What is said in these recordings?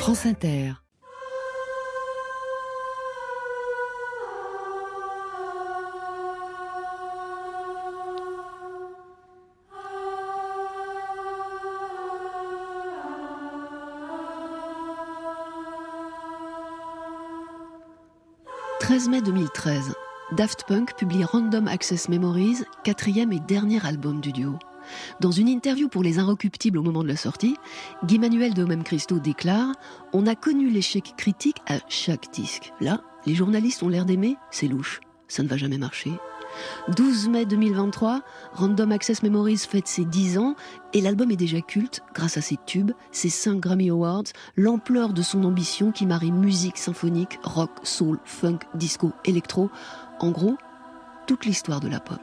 France Inter. « 13 mai 2013, Daft Punk publie Random Access Memories, 4e et dernier album du duo. Dans une interview pour Les Inrecuptibles au moment de la sortie, Guy Manuel de Homem Christo déclare « On a connu l'échec critique à chaque disque. Là, les journalistes ont l'air d'aimer, c'est louche. Ça ne va jamais marcher. » 12 mai 2023, Random Access Memories fête ses 10 ans et l'album est déjà culte grâce à ses tubes, ses 5 Grammy Awards, l'ampleur de son ambition qui marie musique symphonique, rock, soul, funk, disco, électro. En gros, toute l'histoire de la pop.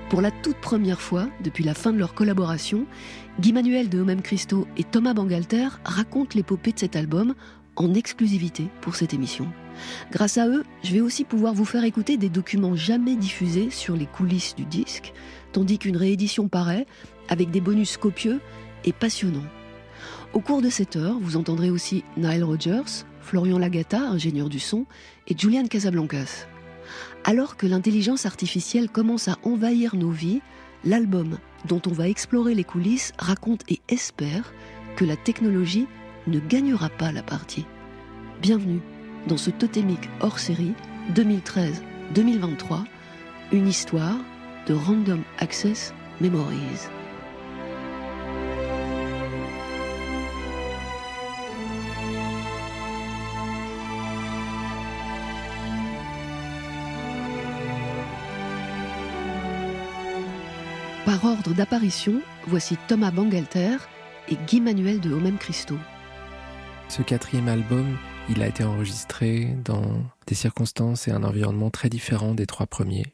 Pour la toute première fois, depuis la fin de leur collaboration, Guy Manuel de Homem Christo et Thomas Bangalter racontent l'épopée de cet album en exclusivité pour cette émission. Grâce à eux, je vais aussi pouvoir vous faire écouter des documents jamais diffusés sur les coulisses du disque, tandis qu'une réédition paraît avec des bonus copieux et passionnants. Au cours de cette heure, vous entendrez aussi Nile Rodgers, Florian Lagata, ingénieur du son, et Julian Casablancas. Alors que l'intelligence artificielle commence à envahir nos vies, l'album dont on va explorer les coulisses raconte et espère que la technologie ne gagnera pas la partie. Bienvenue dans ce totémique hors-série 2013-2023, une histoire de Random Access Memories. Par ordre d'apparition, voici Thomas Bangalter et Guy Manuel de Homem Christo. Ce 4e album, il a été enregistré dans des circonstances et un environnement très différents des 3 premiers.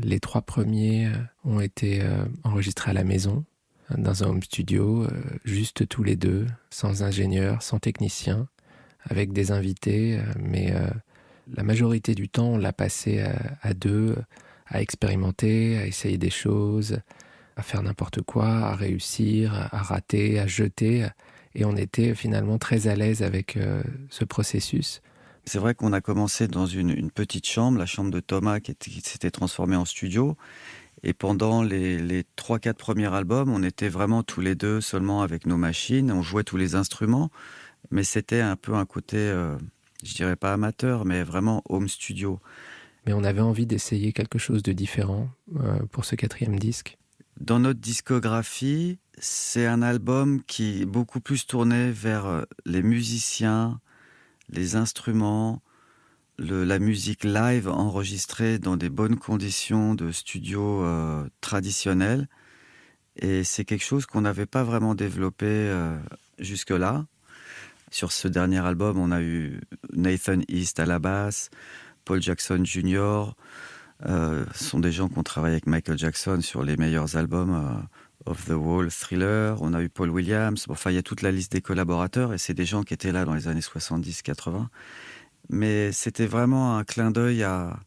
Les 3 premiers ont été enregistrés à la maison, dans un home studio, juste tous les deux, sans ingénieur, sans technicien, avec des invités, mais la majorité du temps, on l'a passé à deux, à expérimenter, à essayer des choses, à faire n'importe quoi, à réussir, à rater, à jeter. Et on était finalement très à l'aise avec ce processus. C'est vrai qu'on a commencé dans une petite chambre, la chambre de Thomas, qui s'était transformée en studio. Et pendant les 3-4 premiers albums, on était vraiment tous les deux seulement avec nos machines. On jouait tous les instruments, mais c'était un peu un côté, je dirais pas amateur, mais vraiment home studio. Mais on avait envie d'essayer quelque chose de différent pour ce 4e disque. Dans notre discographie, c'est un album qui est beaucoup plus tourné vers les musiciens, les instruments, la musique live enregistrée dans des bonnes conditions de studio traditionnels. Et c'est quelque chose qu'on n'avait pas vraiment développé jusque-là. Sur ce dernier album, on a eu Nathan East à la basse, Paul Jackson Jr., ce sont des gens qui ont travaillé avec Michael Jackson sur les meilleurs albums, Off the Wall, Thriller. On a eu Paul Williams. Enfin, il y a toute la liste des collaborateurs et c'est des gens qui étaient là dans les années 70-80. Mais c'était vraiment un clin d'œil à,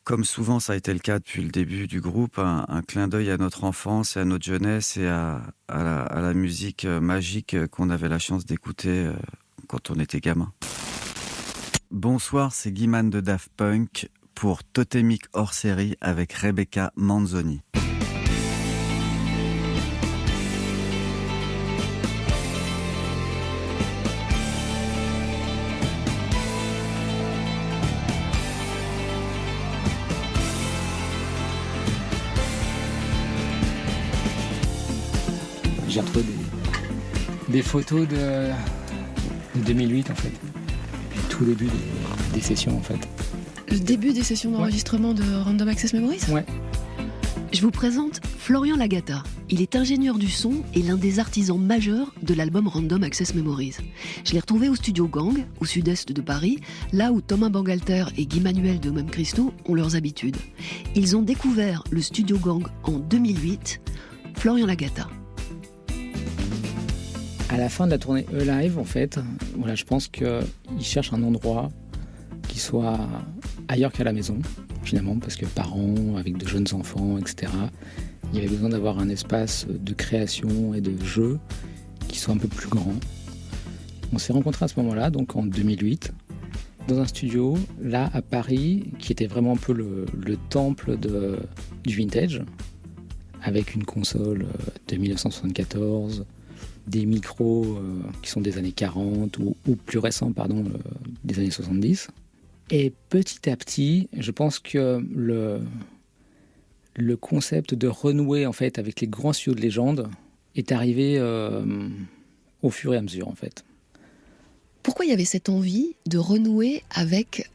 comme souvent ça a été le cas depuis le début du groupe, un clin d'œil à notre enfance et à notre jeunesse et à la musique magique qu'on avait la chance d'écouter quand on était gamin. Bonsoir, c'est Guy Man de Daft Punk pour Totémique hors série avec Rebecca Manzoni. J'ai retrouvé des photos de 2008 en fait, du tout début des sessions en fait. Le début des sessions d'enregistrement de Random Access Memories ? Ouais. Je vous présente Florian Lagata. Il est ingénieur du son et l'un des artisans majeurs de l'album Random Access Memories. Je l'ai retrouvé au studio Gang, au sud-est de Paris, là où Thomas Bangalter et Guy Manuel de Homem Christo ont leurs habitudes. Ils ont découvert le studio Gang en 2008. Florian Lagata. À la fin de la tournée E-Live, en fait, voilà, je pense qu'ils cherchent un endroit qui soit ailleurs qu'à la maison, finalement, parce que parents, avec de jeunes enfants, etc., il y avait besoin d'avoir un espace de création et de jeu qui soit un peu plus grand. On s'est rencontrés à ce moment-là, donc en 2008, dans un studio, là à Paris, qui était vraiment un peu le temple du vintage, avec une console de 1974, des micros qui sont des années 40 ou plus récents, des années 70. Et petit à petit, je pense que le concept de renouer en fait avec les grands studios de légende est arrivé au fur et à mesure en fait. Pourquoi il y avait cette envie de renouer avec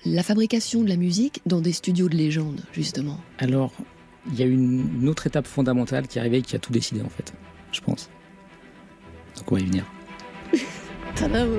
la fabrication de la musique dans des studios de légende, justement ? Alors, il y a une autre étape fondamentale qui est arrivée et qui a tout décidé en fait, je pense. Donc on va y venir. Tadam !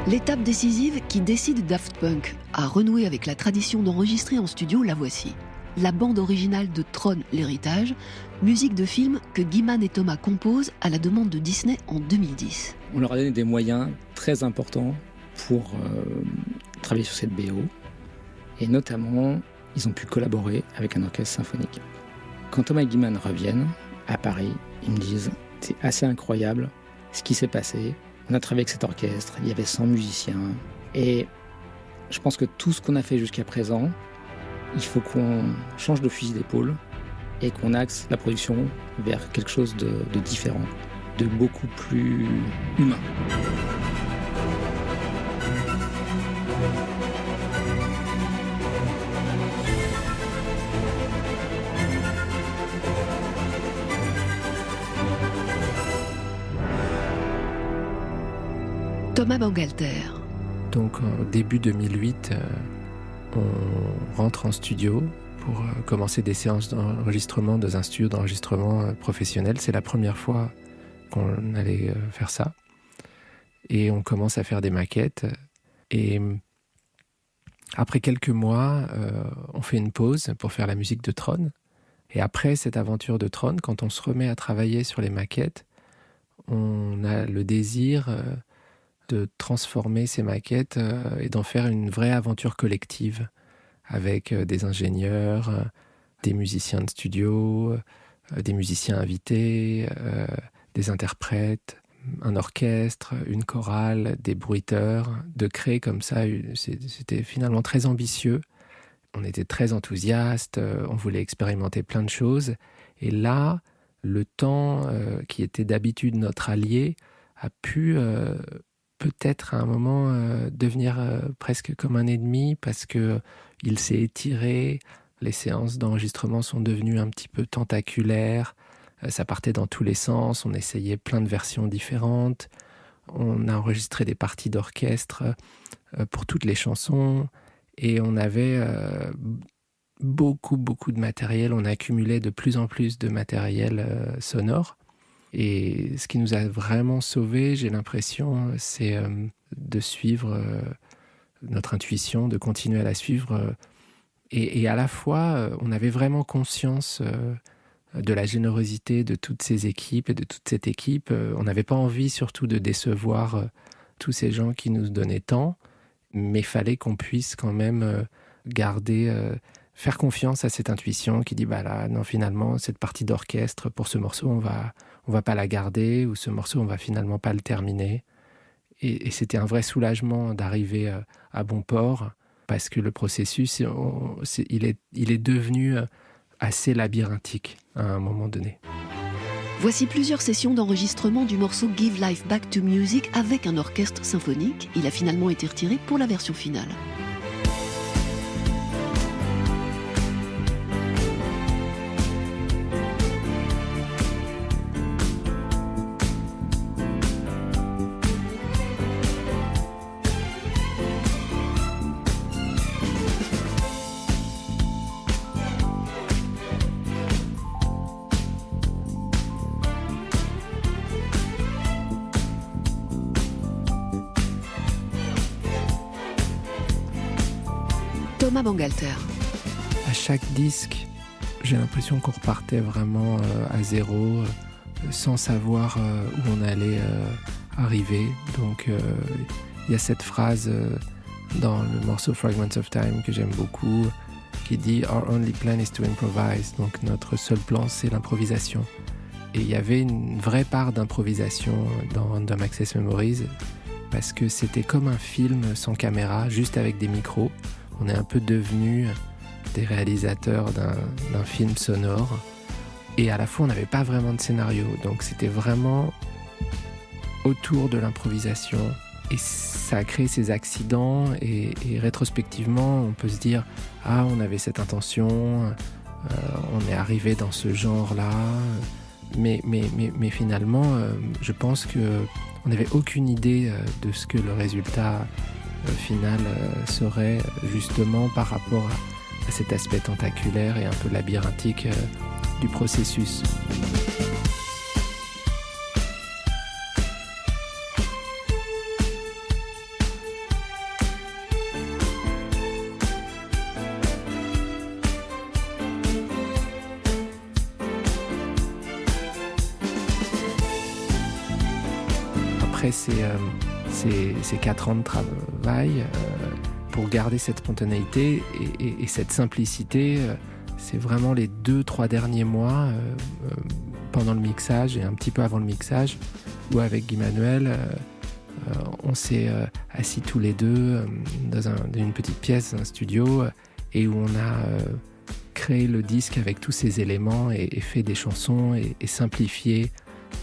L'étape décisive qui décide Daft Punk à renouer avec la tradition d'enregistrer en studio, la voici. La bande originale de Tron, l'héritage, musique de film que Guy-Man et Thomas composent à la demande de Disney en 2010. On leur a donné des moyens très importants pour travailler sur cette BO. Et notamment, ils ont pu collaborer avec un orchestre symphonique. Quand Thomas et Guy-Man reviennent à Paris, ils me disent « C'est assez incroyable ce qui s'est passé. On a travaillé avec cet orchestre, il y avait 100 musiciens. Et je pense que tout ce qu'on a fait jusqu'à présent, il faut qu'on change de fusil d'épaule et qu'on axe la production vers quelque chose de différent, de beaucoup plus humain. » Thomas Bangalter. Donc en début 2008, on rentre en studio pour commencer des séances d'enregistrement dans un studio d'enregistrement professionnel. C'est la première fois qu'on allait faire ça. Et on commence à faire des maquettes. Et après quelques mois, on fait une pause pour faire la musique de Tron. Et après cette aventure de Tron, quand on se remet à travailler sur les maquettes, on a le désir de transformer ces maquettes et d'en faire une vraie aventure collective avec des ingénieurs, des musiciens de studio, des musiciens invités, des interprètes, un orchestre, une chorale, des bruiteurs, de créer comme ça. C'était finalement très ambitieux. On était très enthousiastes, on voulait expérimenter plein de choses. Et là, le temps qui était d'habitude notre allié a pu peut-être à un moment devenir presque comme un ennemi parce qu'il s'est étiré, les séances d'enregistrement sont devenues un petit peu tentaculaires, ça partait dans tous les sens, on essayait plein de versions différentes, on a enregistré des parties d'orchestre pour toutes les chansons et on avait beaucoup de matériel, on accumulait de plus en plus de matériel sonore. Et ce qui nous a vraiment sauvés, j'ai l'impression, c'est de suivre notre intuition, de continuer à la suivre. Et à la fois, on avait vraiment conscience de la générosité de toutes ces équipes et de toute cette équipe. On n'avait pas envie surtout de décevoir tous ces gens qui nous donnaient tant, mais il fallait qu'on puisse quand même faire confiance à cette intuition qui dit bah là, non, finalement, cette partie d'orchestre, pour ce morceau, on va pas la garder, ou ce morceau, on va finalement pas le terminer. Et c'était un vrai soulagement d'arriver à bon port, parce que le processus, il est devenu assez labyrinthique à un moment donné. Voici plusieurs sessions d'enregistrement du morceau Give Life Back to Music avec un orchestre symphonique. Il a finalement été retiré pour la version finale. Thomas Bangalter. À chaque disque, j'ai l'impression qu'on repartait vraiment à zéro, sans savoir où on allait arriver. Donc il y a cette phrase dans le morceau Fragments of Time que j'aime beaucoup, qui qui dit « Our only plan is to improvise », donc notre seul plan c'est l'improvisation. Et il y avait une vraie part d'improvisation dans Random Access Memories, parce que c'était comme un film sans caméra, juste avec des micros. On est un peu devenus des réalisateurs d'un film sonore. Et à la fois, on n'avait pas vraiment de scénario. Donc c'était vraiment autour de l'improvisation. Et ça a créé ces accidents. Et rétrospectivement, on peut se dire « Ah, on avait cette intention, on est arrivé dans ce genre-là. » Mais finalement, je pense qu'on n'avait aucune idée de ce que le résultat final serait, justement par rapport à cet aspect tentaculaire et un peu labyrinthique du processus. Après ces 4 ans de travail, pour garder cette spontanéité et cette simplicité, c'est vraiment les 2-3 derniers mois, pendant le mixage et un petit peu avant le mixage, où avec Guy Manuel, on s'est assis tous les deux dans une petite pièce, un studio, et où on a créé le disque avec tous ces éléments et fait des chansons et simplifié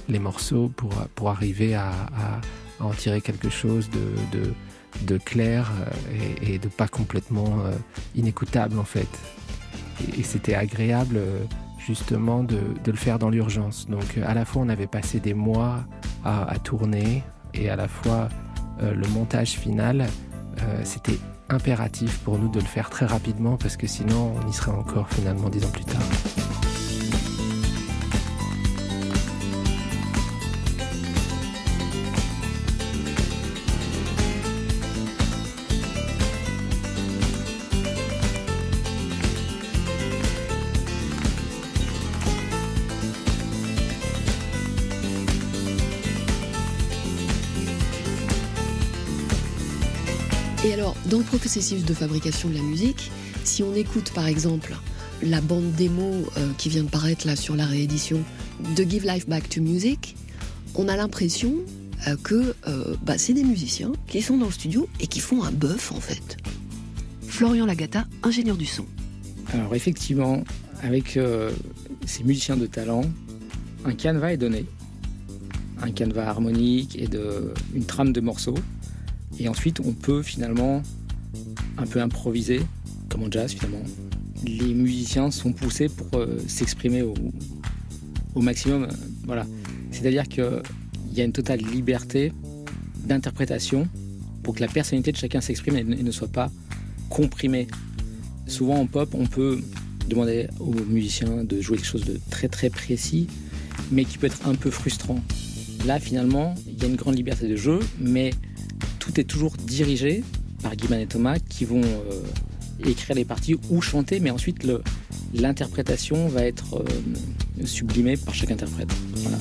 les morceaux pour arriver à en tirer quelque chose de clair et de pas complètement inécoutable en fait. Et c'était agréable justement de le faire dans l'urgence. Donc à la fois on avait passé des mois à tourner et à la fois le montage final, c'était impératif pour nous de le faire très rapidement parce que sinon on y serait encore finalement 10 ans plus tard. Et alors, dans le processus de fabrication de la musique, si on écoute par exemple la bande démo qui vient de paraître là sur la réédition de Give Life Back to Music, on a l'impression que c'est des musiciens qui sont dans le studio et qui font un bœuf en fait. Florian Lagata, ingénieur du son. Alors effectivement, avec ces musiciens de talent, un canevas est donné, un canevas harmonique et une trame de morceaux. Et ensuite, on peut finalement un peu improviser, comme en jazz finalement. Les musiciens sont poussés pour s'exprimer au maximum. Voilà. C'est-à-dire qu'il y a une totale liberté d'interprétation pour que la personnalité de chacun s'exprime et ne soit pas comprimée. Souvent en pop, on peut demander aux musiciens de jouer quelque chose de très très précis, mais qui peut être un peu frustrant. Là, finalement, il y a une grande liberté de jeu, mais tout est toujours dirigé par Guy-Man et Thomas qui vont écrire les parties ou chanter, mais ensuite l'interprétation va être sublimée par chaque interprète. Voilà.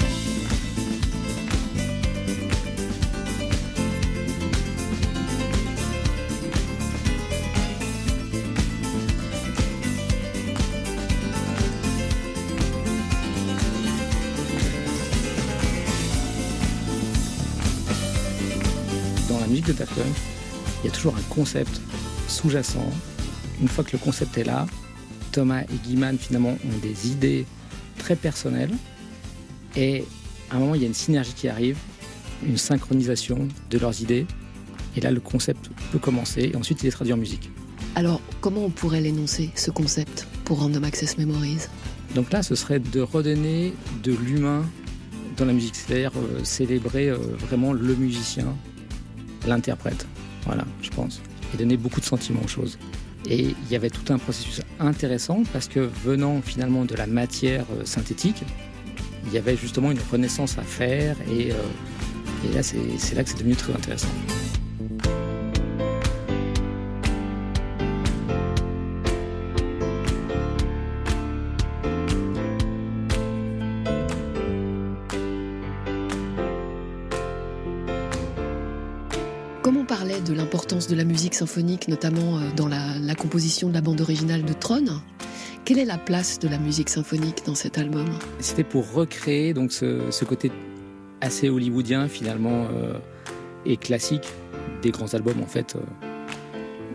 Dans la musique de Daft Punk, il y a toujours un concept sous-jacent. Une fois que le concept est là, Thomas et Guy-Man finalement ont des idées très personnelles et à un moment il y a une synergie qui arrive, une synchronisation de leurs idées et là le concept peut commencer et ensuite il est traduit en musique. Alors comment on pourrait l'énoncer ce concept pour Random Access Memories? Donc là ce serait de redonner de l'humain dans la musique, c'est-à-dire célébrer vraiment le musicien, l'interprète, voilà je pense, et donner beaucoup de sentiments aux choses. Et il y avait tout un processus intéressant parce que venant finalement de la matière synthétique, il y avait justement une renaissance à faire et là c'est là que c'est devenu très intéressant. Comme on parlait de l'importance de la musique symphonique, notamment dans la composition de la bande originale de Tron, quelle est la place de la musique symphonique dans cet album ? C'était pour recréer donc ce côté assez hollywoodien finalement et classique des grands albums en fait.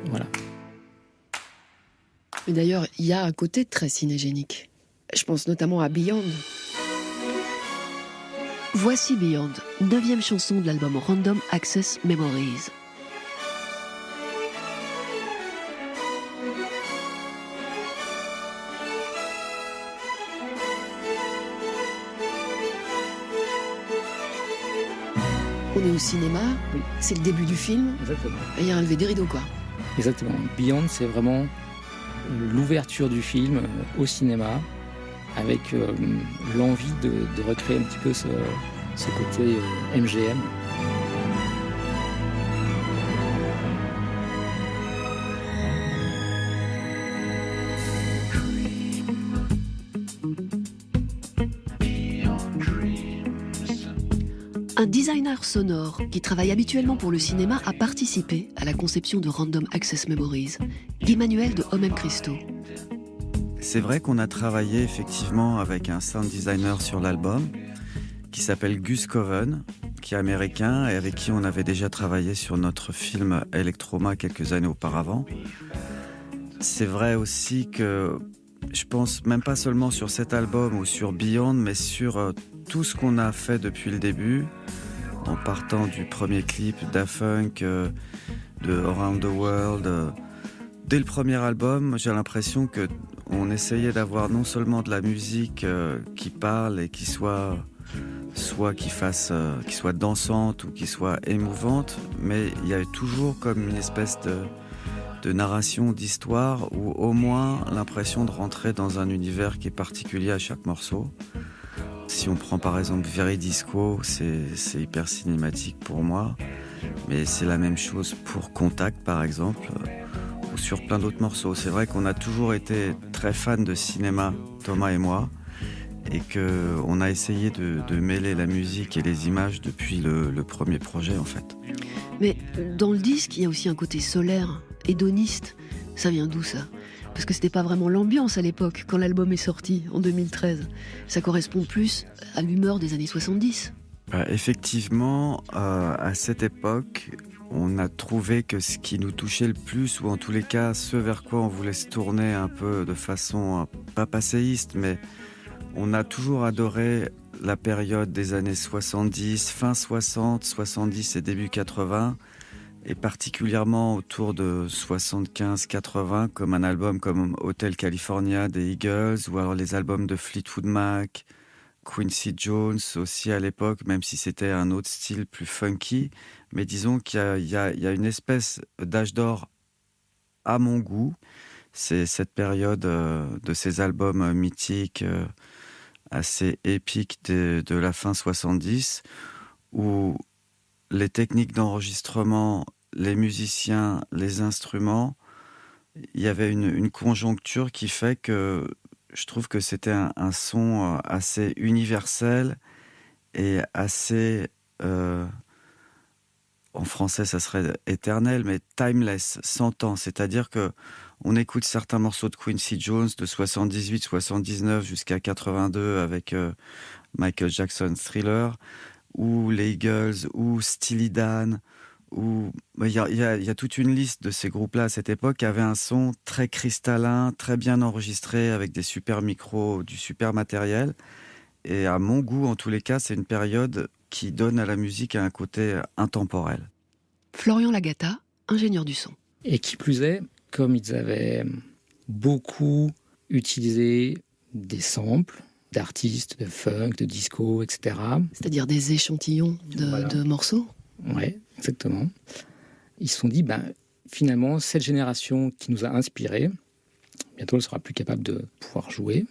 Voilà. Mais d'ailleurs, il y a un côté très cinégénique. Je pense notamment à Beyond. Voici Beyond, 9e chanson de l'album Random Access Memories. On est au cinéma, Oui. c'est le début du film, Exactement. et il y a un lever des rideaux, quoi. Exactement. Beyond, c'est vraiment l'ouverture du film au cinéma, avec l'envie de recréer un petit peu ce côté MGM. Un designer sonore qui travaille habituellement pour le cinéma a participé à la conception de Random Access Memories, Guy Manuel de Homem Christo. C'est vrai qu'on a travaillé effectivement avec un sound designer sur l'album qui s'appelle Gus Coven, qui est américain et avec qui on avait déjà travaillé sur notre film Electroma quelques années auparavant. C'est vrai aussi que je pense même pas seulement sur cet album ou sur Beyond, mais sur tout ce qu'on a fait depuis le début, en partant du premier clip Daft Punk, de Around the World. Dès le premier album, j'ai l'impression que on essayait d'avoir non seulement de la musique qui parle et qui soit dansante ou qui soit émouvante, mais il y avait toujours comme une espèce de narration, d'histoire, ou au moins l'impression de rentrer dans un univers qui est particulier à chaque morceau. Si on prend par exemple Veridisco, c'est hyper cinématique pour moi, mais c'est la même chose pour Contact par exemple, ou sur plein d'autres morceaux. C'est vrai qu'on a toujours été très fans de cinéma, Thomas et moi, et qu'on a essayé de mêler la musique et les images depuis le premier projet en fait. Mais dans le disque, il y a aussi un côté solaire, hédoniste. Ça vient d'où ça ? Parce que c'était pas vraiment l'ambiance à l'époque, quand l'album est sorti, en 2013. Ça correspond plus à l'humeur des années 70. Effectivement, à cette époque, on a trouvé que ce qui nous touchait le plus, ou en tous les cas, ce vers quoi on voulait se tourner un peu de façon, pas passéiste, mais on a toujours adoré la période des années 70, fin 60, 70 et début 80, et particulièrement autour de 75-80, comme un album comme Hotel California des Eagles, ou alors les albums de Fleetwood Mac, Quincy Jones aussi à l'époque, même si c'était un autre style plus funky. Mais disons qu'il y a une espèce d'âge d'or à mon goût. C'est cette période de ces albums mythiques, assez épiques de la fin 70, où les techniques d'enregistrement, les musiciens, les instruments, il y avait une conjoncture qui fait que je trouve que c'était un son assez universel et assez, en français ça serait éternel, mais timeless, sans temps. C'est-à-dire que on écoute certains morceaux de Quincy Jones de 78, 79 jusqu'à 82 avec Michael Jackson Thriller, ou les Eagles, ou Steely Dan, où il y a toute une liste de ces groupes-là à cette époque qui avaient un son très cristallin, très bien enregistré, avec des super micros, du super matériel. Et à mon goût, en tous les cas, c'est une période qui donne à la musique un côté intemporel. Florian Lagata, ingénieur du son. Et qui plus est, comme ils avaient beaucoup utilisé des samples d'artistes, de funk, de disco, etc. C'est-à-dire des échantillons de morceaux. Ouais, exactement. Ils se sont dit, finalement, cette génération qui nous a inspirés, bientôt elle sera plus capable de pouvoir jouer.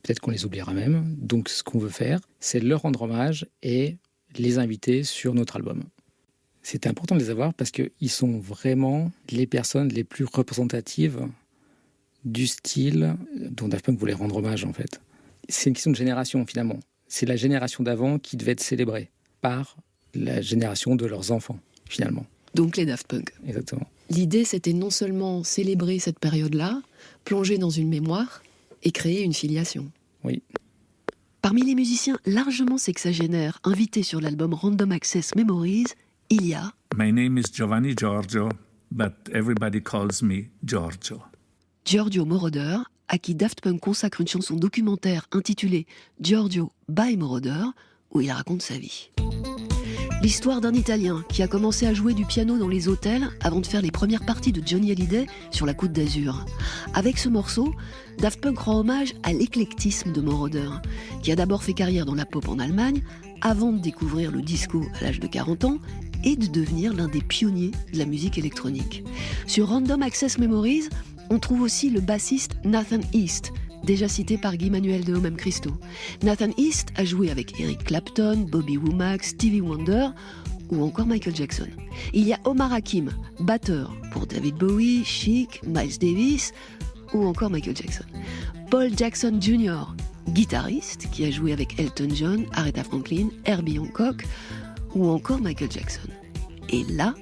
Peut-être qu'on les oubliera même. Donc ce qu'on veut faire, c'est leur rendre hommage et les inviter sur notre album. C'était important de les avoir parce qu'ils sont vraiment les personnes les plus représentatives du style dont Daft Punk voulait rendre hommage en fait. C'est une question de génération finalement. C'est la génération d'avant qui devait être célébrée par la génération de leurs enfants finalement. Donc les Daft Punk. Exactement. L'idée, c'était non seulement célébrer cette période-là, plonger dans une mémoire et créer une filiation. Oui. Parmi les musiciens largement sexagénaires invités sur l'album Random Access Memories, il y a... My name is Giovanni Giorgio, but everybody calls me Giorgio. Giorgio Moroder, à qui Daft Punk consacre une chanson documentaire intitulée Giorgio by Moroder, où il raconte sa vie. L'histoire d'un Italien qui a commencé à jouer du piano dans les hôtels avant de faire les premières parties de Johnny Hallyday sur la Côte d'Azur. Avec ce morceau, Daft Punk rend hommage à l'éclectisme de Moroder, qui a d'abord fait carrière dans la pop en Allemagne, avant de découvrir le disco à l'âge de 40 ans et de devenir l'un des pionniers de la musique électronique. Sur Random Access Memories, on trouve aussi le bassiste Nathan East, déjà cité par Guy Manuel de Homem Christo. Nathan East a joué avec Eric Clapton, Bobby Womack, Stevie Wonder ou encore Michael Jackson. Il y a Omar Hakim, batteur pour David Bowie, Chic, Miles Davis ou encore Michael Jackson. Paul Jackson Jr., guitariste qui a joué avec Elton John, Aretha Franklin, Herbie Hancock ou encore Michael Jackson. Et là,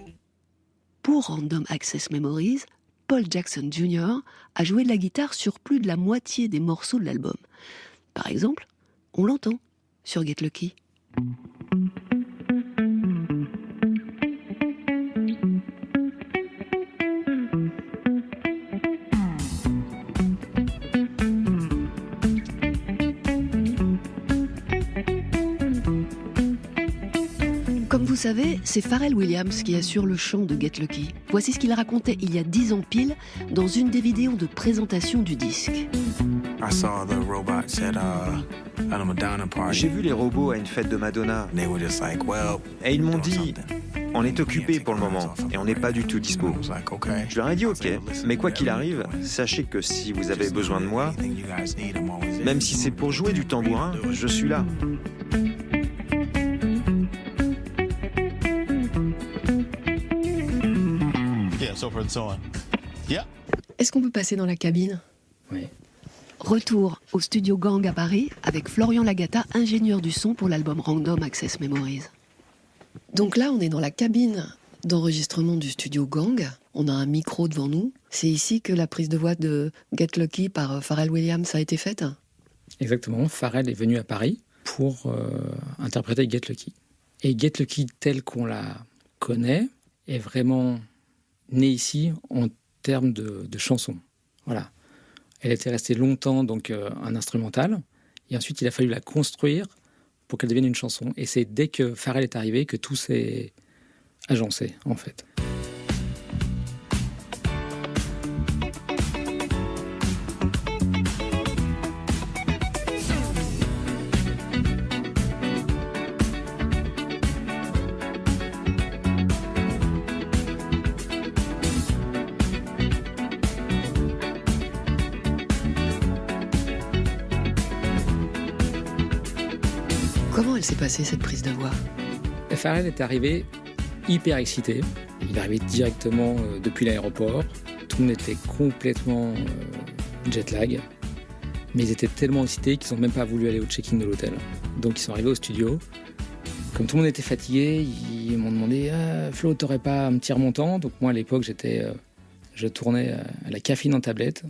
pour Random Access Memories, Paul Jackson Jr. a joué de la guitare sur plus de la moitié des morceaux de l'album. Par exemple, on l'entend sur Get Lucky. Comme vous savez, c'est Pharrell Williams qui assure le chant de Get Lucky. Voici ce qu'il racontait il y a 10 ans pile dans une des vidéos de présentation du disque. J'ai vu les robots à une fête de Madonna et ils m'ont dit « On est occupé pour le moment et on n'est pas du tout dispo ». Je leur ai dit « Ok, mais quoi qu'il arrive, sachez que si vous avez besoin de moi, même si c'est pour jouer du tambourin, je suis là ». Est-ce qu'on peut passer dans la cabine ? Oui. Retour au studio Gang à Paris avec Florian Lagata, ingénieur du son pour l'album Random Access Memories. Donc là, on est dans la cabine d'enregistrement du studio Gang. On a un micro devant nous. C'est ici que la prise de voix de Get Lucky par Pharrell Williams a été faite ? Exactement. Pharrell est venu à Paris pour interpréter Get Lucky. Et Get Lucky, tel qu'on la connaît, est vraiment née ici en termes de chansons. Voilà. Elle était restée longtemps donc un instrumental, et ensuite il a fallu la construire pour qu'elle devienne une chanson. Et c'est dès que Pharrell est arrivé que tout s'est agencé, en fait. Comment elle s'est passée, cette prise de voix ? Pharrell est arrivé hyper excité. Il est arrivé directement depuis l'aéroport. Tout le monde était complètement jet lag. Mais ils étaient tellement excités qu'ils n'ont même pas voulu aller au check-in de l'hôtel. Donc ils sont arrivés au studio. Comme tout le monde était fatigué, ils m'ont demandé « Flo, t'aurais pas un petit remontant ?» Donc moi, à l'époque, je tournais à la caféine en tablette.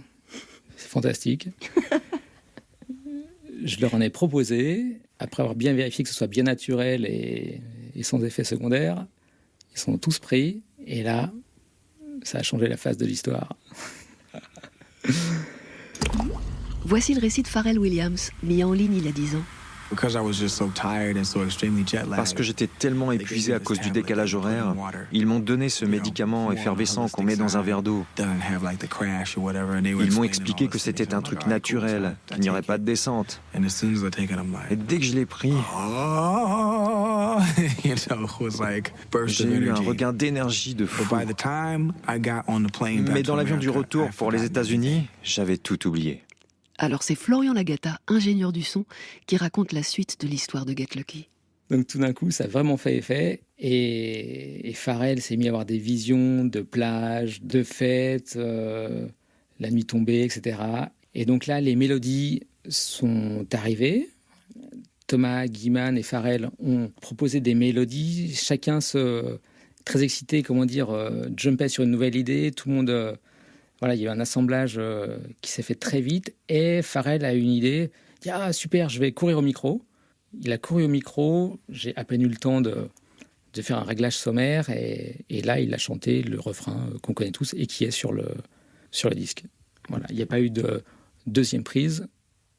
C'est fantastique. Je leur en ai proposé. Après avoir bien vérifié que ce soit bien naturel et sans effet secondaire, ils sont tous pris. Et là, ça a changé la face de l'histoire. Voici le récit de Pharrell Williams, mis en ligne il y a 10 ans. Parce que j'étais tellement épuisé à cause du décalage horaire, ils m'ont donné ce médicament effervescent qu'on met dans un verre d'eau. Ils m'ont expliqué que c'était un truc naturel, qu'il n'y aurait pas de descente. Et dès que je l'ai pris, j'ai eu un regain d'énergie de fou. Mais dans l'avion du retour pour les États-Unis, j'avais tout oublié. Alors c'est Florian Lagata, ingénieur du son, qui raconte la suite de l'histoire de Get Lucky. Donc tout d'un coup, ça a vraiment fait effet. Et Pharrell s'est mis à avoir des visions de plage, de fêtes, la nuit tombée, etc. Et donc là, les mélodies sont arrivées. Thomas, Guy-Man et Pharrell ont proposé des mélodies. Chacun se très excité, jumpait sur une nouvelle idée. Tout le monde, il y a eu un assemblage qui s'est fait très vite. Et Pharrell a une idée. Il dit, ah super, je vais courir au micro. Il a couru au micro. J'ai à peine eu le temps de faire un réglage sommaire. Et là, il a chanté le refrain qu'on connaît tous et qui est sur le disque. Voilà, il n'y a pas eu de deuxième prise.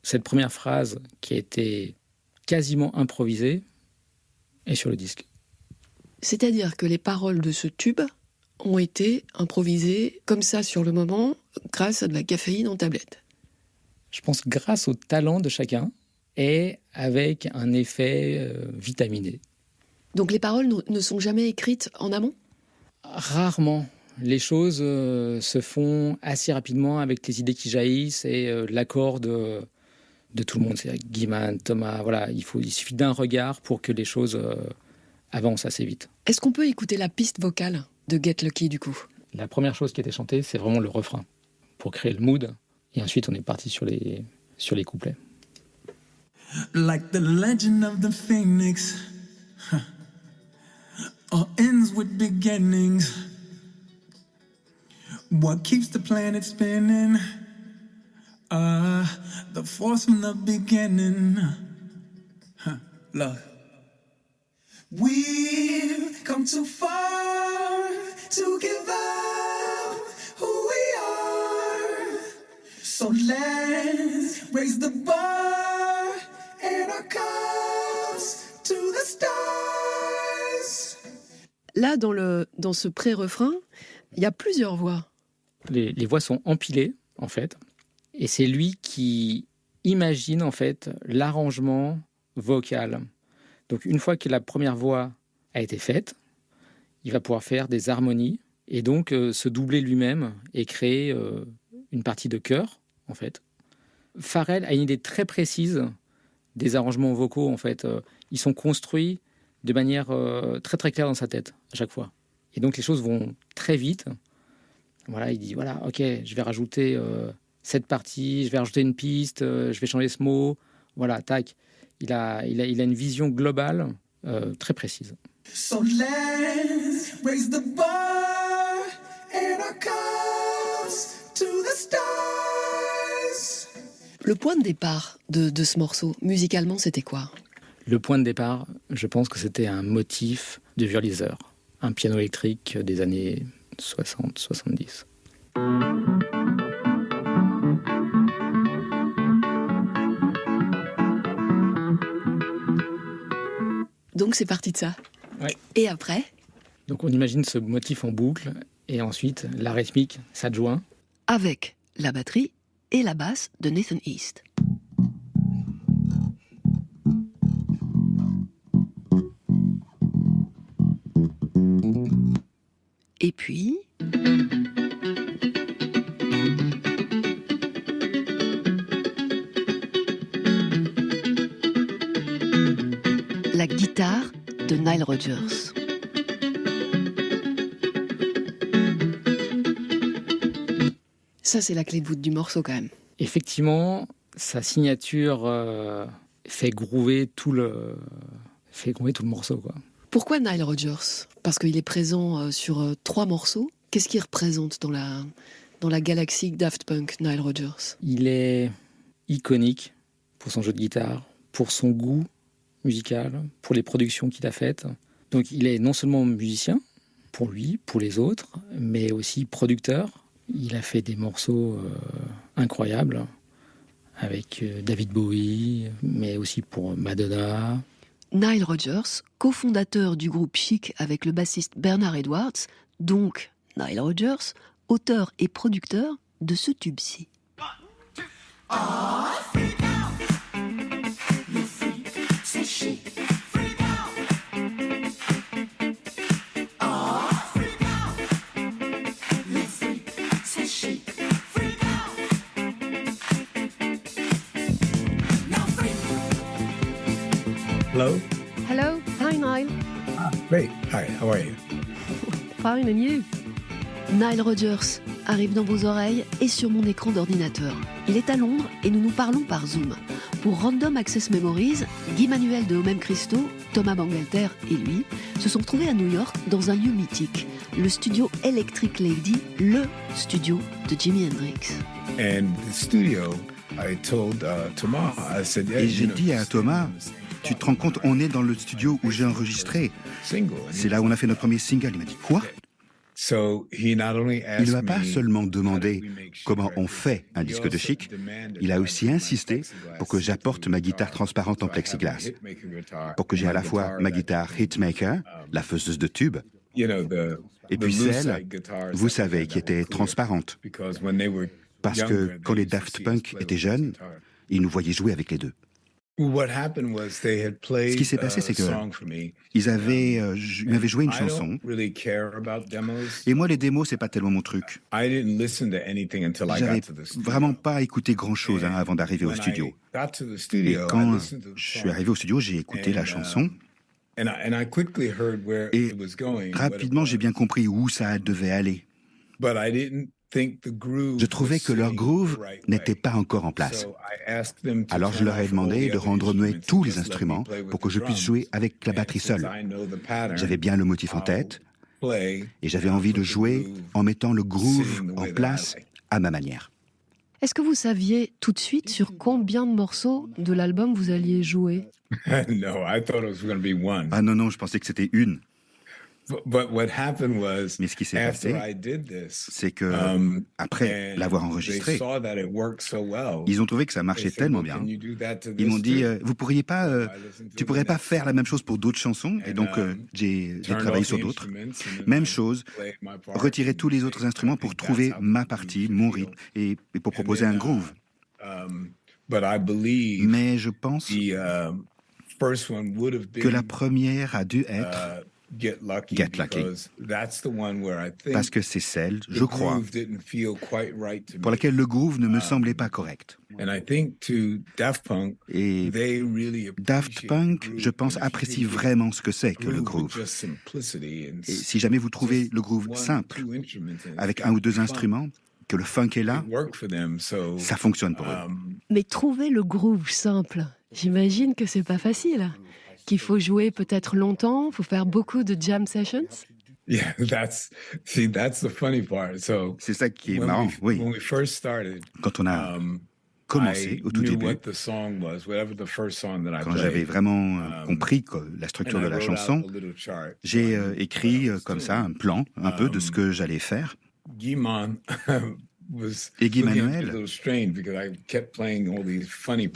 Cette première phrase qui a été quasiment improvisée est sur le disque. C'est-à-dire que les paroles de ce tube ont été improvisées comme ça sur le moment, grâce à de la caféine en tablette. Je pense grâce au talent de chacun et avec un effet vitaminé. Donc les paroles ne sont jamais écrites en amont ? Rarement. Les choses se font assez rapidement avec les idées qui jaillissent et l'accord de tout le monde. C'est Guy-Man, Thomas, il suffit d'un regard pour que les choses avancent assez vite. Est-ce qu'on peut écouter la piste vocale de Get Lucky du coup ? La première chose qui a été chantée, c'est vraiment le refrain, pour créer le mood. Et ensuite, on est parti sur les couplets. Like the legend of the phoenix, all ends with beginnings. What keeps the planet spinning? The force from the beginning. Look. We've come too far to give up who we are. So let's raise the bar and our cups to the stars. Là, dans ce pré-refrain, il y a plusieurs voix. Les voix sont empilées, en fait. Et c'est lui qui imagine, en fait, l'arrangement vocal. Donc, une fois que la première voix a été faite, il va pouvoir faire des harmonies et donc se doubler lui-même et créer une partie de chœur, en fait. Pharrell a une idée très précise des arrangements vocaux, en fait. Ils sont construits de manière très très claire dans sa tête, à chaque fois. Et donc, les choses vont très vite. Voilà, il dit, ok, je vais rajouter cette partie, je vais rajouter une piste, je vais changer ce mot. Voilà, tac. Il a une vision globale très précise. So let's raise the bar and our cups to the stars. Le point de départ de ce morceau, musicalement, c'était quoi ? Le point de départ, je pense que c'était un motif de Wurlitzer, un piano électrique des années 60-70. Donc c'est parti de ça. Ouais. Et après ? Donc on imagine ce motif en boucle et ensuite la rythmique s'adjoint. Avec la batterie et la basse de Nathan East. Et puis... la guitare de Nile Rodgers. Ça, c'est la clé de voûte du morceau, quand même. Effectivement, sa signature fait groover tout le morceau, quoi. Pourquoi Nile Rodgers ? Parce qu'il est présent sur 3 morceaux. Qu'est-ce qu'il représente dans la galaxie Daft Punk, Nile Rodgers ? Il est iconique pour son jeu de guitare, pour son goût musical, pour les productions qu'il a faites. Donc il est non seulement musicien, pour lui, pour les autres, mais aussi producteur. Il a fait des morceaux incroyables avec David Bowie, mais aussi pour Madonna. Nile Rodgers, cofondateur du groupe Chic avec le bassiste Bernard Edwards, donc Nile Rodgers, auteur et producteur de ce tube-ci. Hello? Hello, hi Nile. Great. Hi, how are you? Fine and you? Nile Rodgers arrive dans vos oreilles et sur mon écran d'ordinateur. Il est à Londres et nous nous parlons par Zoom. Pour Random Access Memories, Guy Manuel de Homem Christo, Thomas Bangalter et lui se sont retrouvés à New York dans un lieu mythique, le studio Electric Lady, le studio de Jimi Hendrix. And the studio, I told Thomas, I said, yeah, Et j'ai dit à Thomas, tu te rends compte, on est dans le studio où j'ai enregistré. C'est là où on a fait notre premier single. Il m'a dit, quoi ? Il ne m'a pas seulement demandé comment on fait un disque de chic, il a aussi insisté pour que j'apporte ma guitare transparente en plexiglas, pour que j'ai à la fois ma guitare Hitmaker, la faiseuse de tubes, et puis celle, vous savez, qui était transparente. Parce que quand les Daft Punk étaient jeunes, ils nous voyaient jouer avec les deux. Ce qui s'est passé, c'est qu'ils m'avaient joué une chanson. Et moi, les démos, c'est pas tellement mon truc. J'avais vraiment pas écouté grand-chose avant d'arriver au studio. Et quand je suis arrivé au studio, j'ai écouté la chanson. Et rapidement, j'ai bien compris où ça devait aller. Je trouvais que leur groove n'était pas encore en place. Alors je leur ai demandé de rendre muets tous les instruments pour que je puisse jouer avec la batterie seule. J'avais bien le motif en tête et j'avais envie de jouer en mettant le groove en place à ma manière. Est-ce que vous saviez tout de suite sur combien de morceaux de l'album vous alliez jouer ? Ah non, je pensais que c'était une. Mais ce qui s'est passé, c'est que après l'avoir enregistré, ils ont trouvé que ça marchait tellement bien. Ils m'ont dit, tu pourrais pas faire la même chose pour d'autres chansons. Et donc j'ai travaillé sur d'autres. Même chose, retirer tous les autres instruments pour trouver ma partie, mon rythme, et pour proposer un groove. Mais je pense que la première a dû être Get Lucky, parce que c'est celle, je crois, pour laquelle le groove ne me semblait pas correct. Et Daft Punk, je pense, apprécie vraiment ce que c'est que le groove. Et si jamais vous trouvez le groove simple, avec un ou deux instruments, que le funk est là, ça fonctionne pour eux. Mais trouver le groove simple, j'imagine que c'est pas facile. Qu'il faut jouer peut-être longtemps, il faut faire beaucoup de jam sessions. C'est ça qui est marrant, oui. Quand on a commencé au tout début, quand j'avais vraiment compris la structure de la chanson, j'ai écrit comme ça un plan, un peu de ce que j'allais faire. Et Guy Manuel,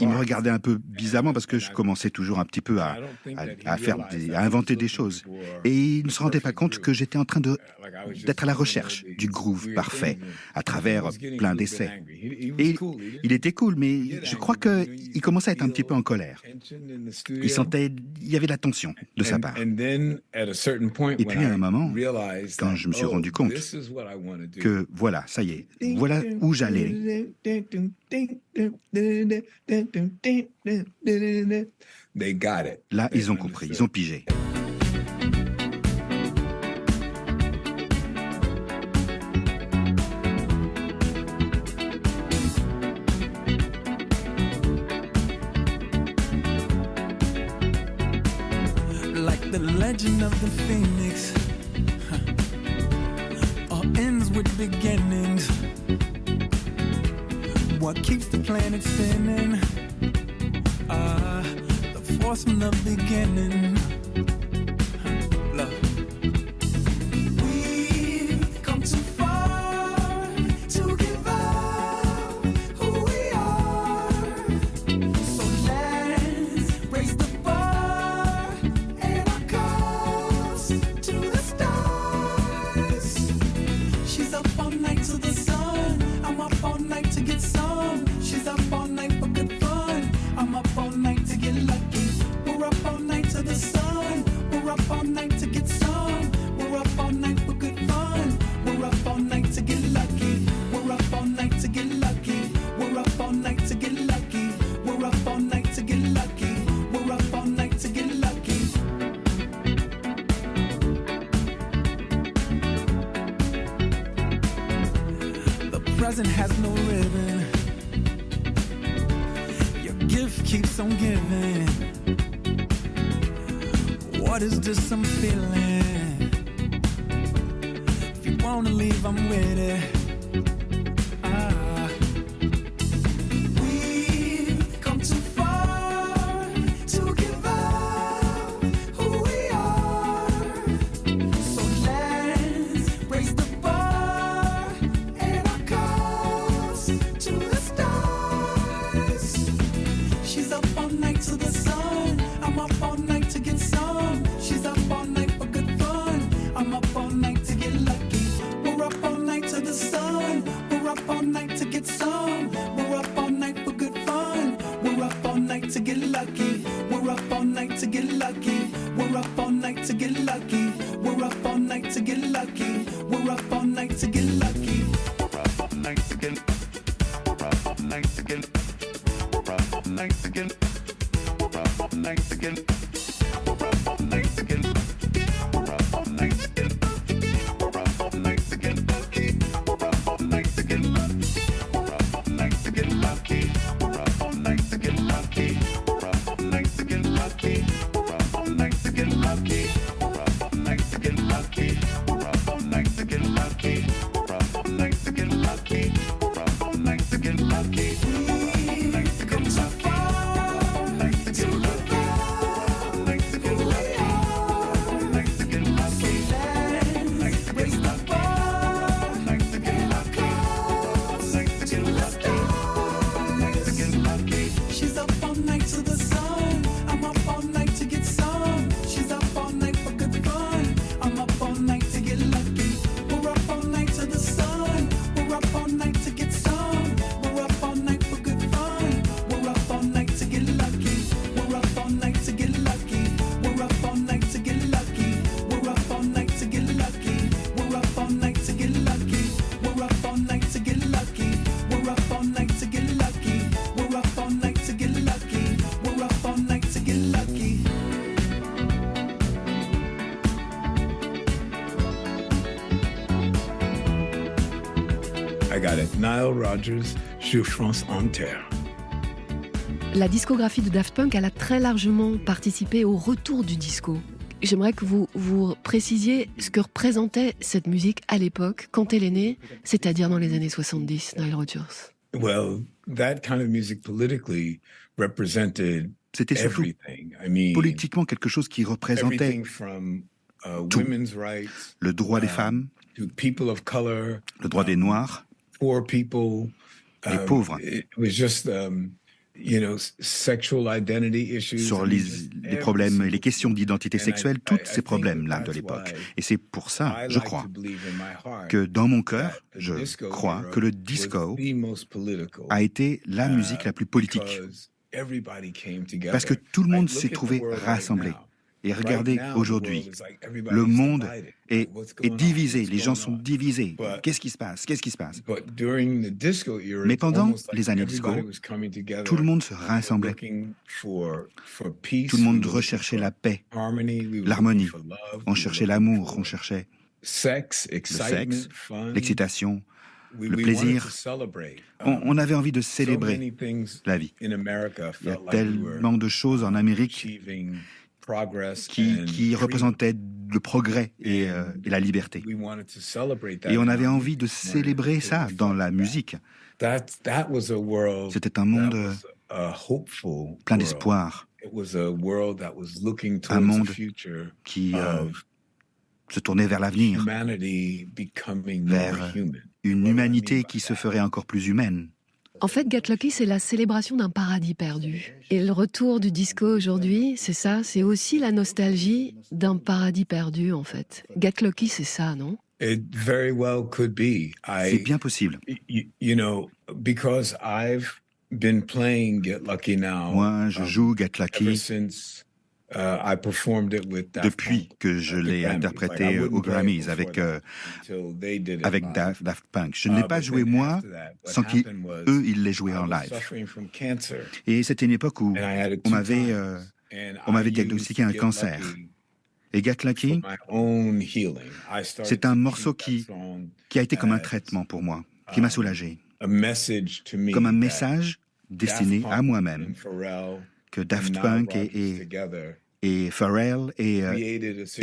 il me regardait un peu bizarrement parce que je commençais toujours un petit peu à inventer des choses. Et il ne se rendait pas compte que j'étais en train d'être à la recherche du groove parfait à travers plein d'essais. Et il était cool, mais je crois qu'il commençait à être un petit peu en colère. Il y avait de la tension de sa part. Et puis à un moment, quand je me suis rendu compte que voilà, ça y est, voilà où j'allais. Là, ils ont compris, ils ont pigé. Like the legend of the phoenix, all ends with beginnings. What keeps the planet spinning? The force from the beginning. Love. We've come too far to give up who we are. So let's raise the bar and our cause to the stars. She's up all night to the sun. I'm up all night to get some. She's up all night for good fun. I'm up all night to get lucky. We're up all night to the sun. We're up all night to get some. We're up all night for good fun. We're up all night to get lucky. We're up all night to get lucky. We're up all night to get lucky. We're up all night to get lucky. We're up all night to get lucky. ribbon. Your gift keeps on giving. What is this I'm feeling? If you wanna leave, I'm with it. We've come too far to give up who we are. So let's raise the bar and our cups to the stars. She's up all night to the sun. I'm up all night to get some. She's up all night for good fun. I'm up all night to get lucky. We're up all night to the sun. We're up all night to get some. We're up all night for good fun. We're up all night to get lucky. We're up all night to get lucky. We're up all night to get lucky. We're up all night to get lucky. We're up all night to get lucky. We're up all night to get. We're up all night to get. We're up all night to get. We're up all night to get. We're up all night to get. We're up all night to get. We're up all night to get lucky. We're up all night to get lucky. We're up all night to get lucky. We're up all night to get lucky. We're up all night to get lucky. We're up all night to get lucky. We're up all night to get lucky. We're up all night to get lucky. We're up all night to get lucky. We're up all night to get lucky. We've come so far to give up who we are. So let's raise the bar and our cups to the stars. She's up all night to the sun. I'm up all night to get some. She's up all night for good fun. I'm up all night to get lucky. We're up all night to the sun. We're up all night to get some. We're up all night for good fun. We're up all night to get lucky. We're up all night to get lucky. We're up all night to get lucky. We're up all night to get lucky. We're up all night to get lucky. We're up all night to get lucky. We're up all night to get lucky. We're up all night to get lucky. We're up all night to get lucky. I got it. Nile Rodgers, sur France Inter. La discographie de Daft Punk, elle a très largement participé au retour du disco. J'aimerais que vous précisiez ce que représentait cette musique à l'époque, quand elle est née, c'est-à-dire dans les années 70, Nile Rodgers. Well, that kind of music politically represented C'était surtout everything. I mean, politiquement quelque chose qui représentait everything from tout. women's rights, le droit des femmes, to people of color, le droit des Noirs, poor people, les pauvres, It was just, sexual identity issues. sur les problèmes et les questions d'identité sexuelle, tous ces problèmes-là de l'époque. Et c'est pour ça, je crois, que dans mon cœur, je crois que le disco a été la musique la plus politique. Parce que tout le monde s'est trouvé rassemblé. Et regardez aujourd'hui, le monde est divisé, les gens sont divisés. Qu'est-ce qui se passe? Qu'est-ce qui se passe? Mais pendant les années disco, tout le monde se rassemblait. Tout le monde recherchait la paix, l'harmonie. On cherchait l'amour, on cherchait le sexe, l'excitation, le plaisir. On avait envie de célébrer la vie. Il y a tellement de choses en Amérique qui représentaient le progrès et la liberté. Et on avait envie de célébrer ça dans la musique. C'était un monde plein d'espoir, un monde qui se tournait vers l'avenir, vers une humanité qui se ferait encore plus humaine. En fait, Get Lucky, c'est la célébration d'un paradis perdu. Et le retour du disco aujourd'hui, c'est ça, c'est aussi la nostalgie d'un paradis perdu, en fait. Get Lucky, c'est ça, non? It very well could be. C'est bien possible. Because I've been playing Get Lucky now. Moi, je joue Get Lucky ever since I performed it with Daft depuis Punk. que je l'ai interprété aux Grammys avec Daft Punk. Je ne l'ai pas joué moi sans qu'eux, ils l'aient joué en live. Et c'était une époque où on m'avait diagnostiqué un cancer. Et Get Lucky, c'est un morceau qui a été comme un traitement pour moi, qui m'a soulagé. comme un message destiné à moi-même, que Daft Punk et Pharrell et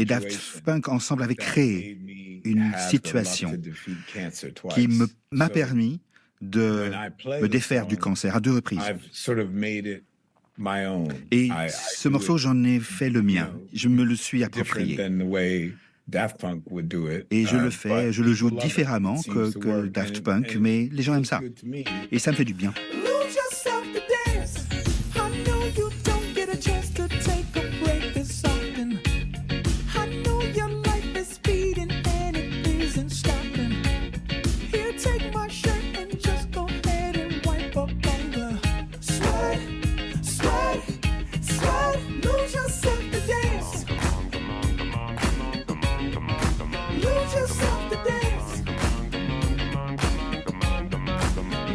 Daft Punk ensemble avaient créé une situation qui m'a permis de me défaire du cancer à 2 reprises. Et ce morceau, j'en ai fait le mien. Je me le suis approprié. Et je le fais, je le joue différemment que Daft Punk, mais les gens aiment ça. Et ça me fait du bien. Lose yourself to dance. I know you don't get a chance to take a break this often. I know your life is speeding and it isn't stopping. Here, take my shirt and just go ahead and wipe up on the sweat, sweat, sweat. Lose yourself to dance. Lose yourself to dance.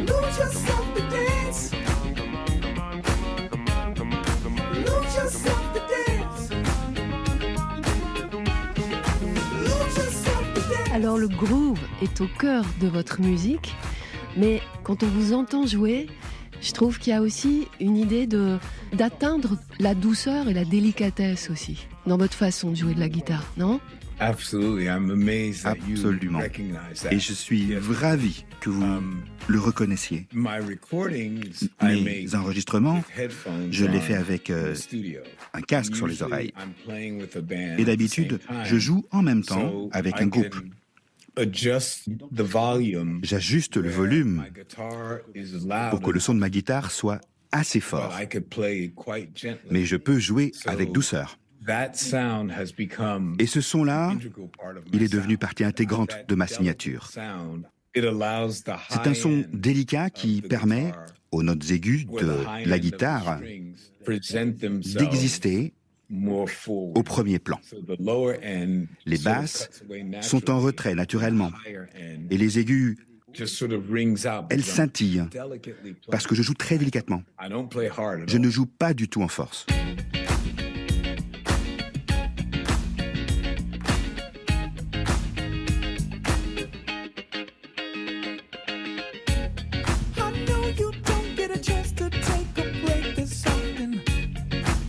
Lose yourself to dance. Lose yourself to dance. Lose yourself to dance. Alors le groove est au cœur de votre musique, mais quand on vous entend jouer, je trouve qu'il y a aussi une idée d'atteindre la douceur et la délicatesse aussi dans votre façon de jouer de la guitare, non ? Absolument. Et je suis ravi que vous le reconnaissiez. Mes enregistrements, je les fais avec un casque sur les oreilles. Et d'habitude, je joue en même temps avec un groupe. J'ajuste le volume pour que le son de ma guitare soit assez fort. Mais je peux jouer avec douceur. Et ce son-là, il est devenu partie intégrante de ma signature. C'est un son délicat qui permet aux notes aiguës de la guitare d'exister au premier plan. Les basses sont en retrait naturellement et les aigus, elles scintillent parce que je joue très délicatement. Je ne joue pas du tout en force. I know you don't get a chance to take a break this often.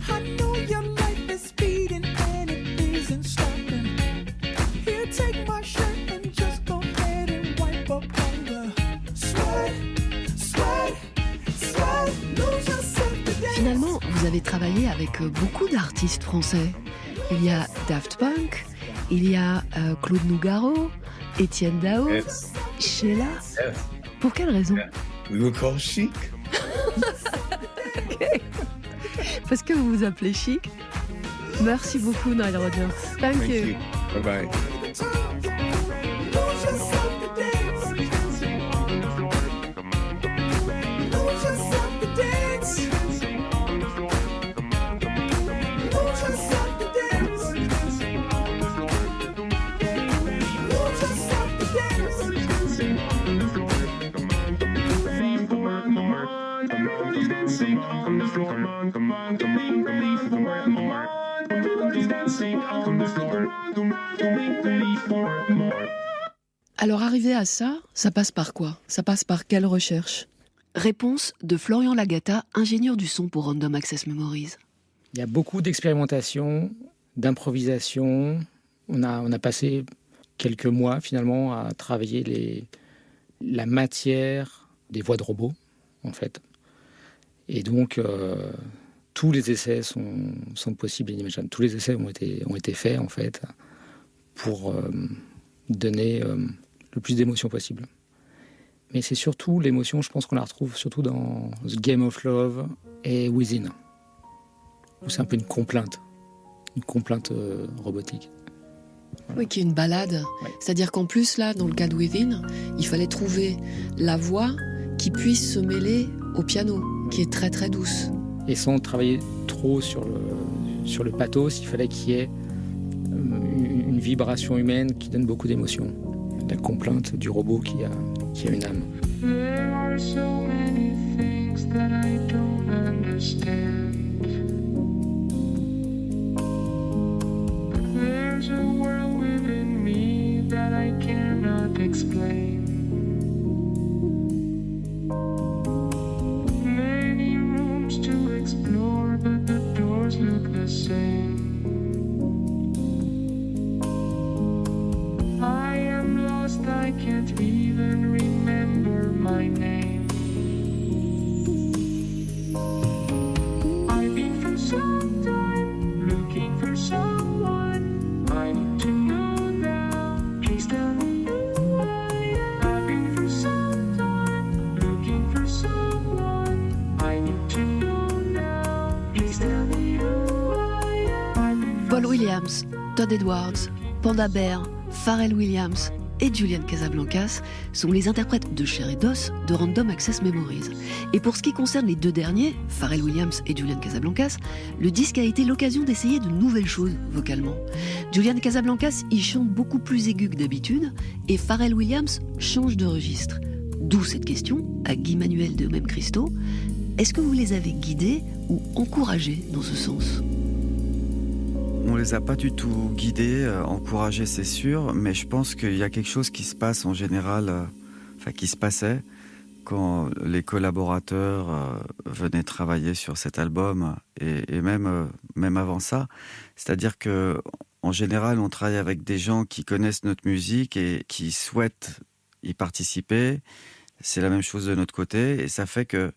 I know your life is speeding and it isn't stopping. Here, take my shirt and just go ahead and wipe up on the sweat, sweat, sweat. Lose yourself to dance. Finalement, vous avez travaillé avec beaucoup d'artistes français. Il y a Daft Punk, il y a Claude Nougaro, Étienne Dao, Sheila. Pour quelle raison ? We were called Chic. Parce que vous vous appelez Chic. Merci beaucoup, Nile Rodgers. Thank you. Bye bye. Lose yourself to dance. Lose yourself to dance. Lose yourself to dance. Lose yourself to dance. Alors arrivé à ça, ça passe par quoi ? Ça passe par quelle recherche ? Réponse de Florian Lagata, ingénieur du son pour Random Access Memories. Il y a beaucoup d'expérimentation, d'improvisation. On a passé quelques mois finalement à travailler la matière des voix de robots, en fait. Et donc, tous les essais sont possibles et inimaginables. Tous les essais ont été faits, en fait, pour donner le plus d'émotions possible. Mais c'est surtout l'émotion, je pense qu'on la retrouve surtout dans The Game of Love et Within, où c'est un peu une complainte robotique. Voilà. Oui, qui est une balade. Ouais. C'est-à-dire qu'en plus, là, dans le cas de Within, il fallait trouver la voix qui puisse se mêler au piano, qui est très très douce. Et sans travailler trop sur le pathos, il fallait qu'il y ait une vibration humaine qui donne beaucoup d'émotions. La complainte du robot qui a une âme. There are so many things that I don't understand. There's a world within me that I cannot explain. Paul Williams, Todd Edwards, Panda Bear, Pharrell Williams et Julian Casablancas sont les interprètes de chair et d'os de Random Access Memories. Et pour ce qui concerne les deux derniers, Pharrell Williams et Julian Casablancas, le disque a été l'occasion d'essayer de nouvelles choses vocalement. Julian Casablancas y chante beaucoup plus aigu que d'habitude et Pharrell Williams change de registre. D'où cette question à Guy Manuel de Homem Christo. Est-ce que vous les avez guidés ou encouragés dans ce sens ? On les a pas du tout guidés, encouragés, c'est sûr, mais je pense qu'il y a quelque chose qui se passe en général, qui se passait quand les collaborateurs venaient travailler sur cet album et même avant ça. C'est-à-dire que en général, on travaille avec des gens qui connaissent notre musique et qui souhaitent y participer. C'est la même chose de notre côté et ça fait que